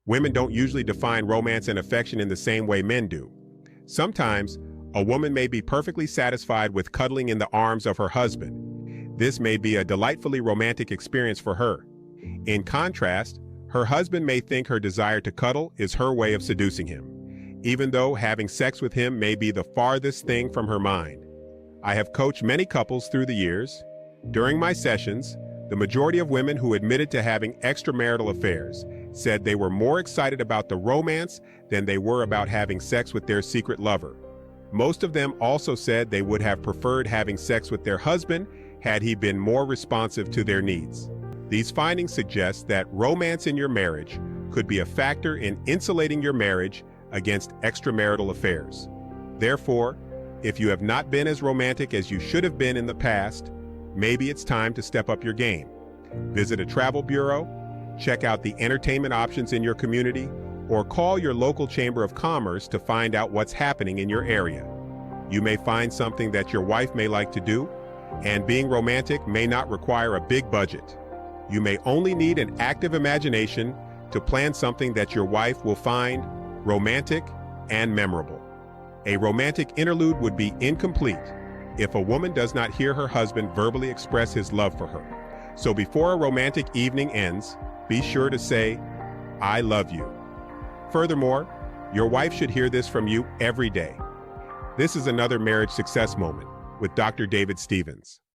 Women don't usually define romance and affection in the same way men do. Sometimes, a woman may be perfectly satisfied with cuddling in the arms of her husband. This may be a delightfully romantic experience for her. In contrast, her husband may think her desire to cuddle is her way of seducing him, even though having sex with him may be the farthest thing from her mind. I have coached many couples through the years. During my sessions, the majority of women who admitted to having extramarital affairs said they were more excited about the romance than they were about having sex with their secret lover. Most of them also said they would have preferred having sex with their husband had he been more responsive to their needs. These findings suggest that romance in your marriage could be a factor in insulating your marriage against extramarital affairs. Therefore, if you have not been as romantic as you should have been in the past, maybe it's time to step up your game. Visit a travel bureau, check out the entertainment options in your community, or call your local chamber of commerce to find out what's happening in your area. You may find something that your wife may like to do, and being romantic may not require a big budget. You may only need an active imagination to plan something that your wife will find romantic and memorable. A romantic interlude would be incomplete if a woman does not hear her husband verbally express his love for her. So before a romantic evening ends, be sure to say, "I love you." Furthermore, your wife should hear this from you every day. This is another marriage success moment with Dr. David Stevens.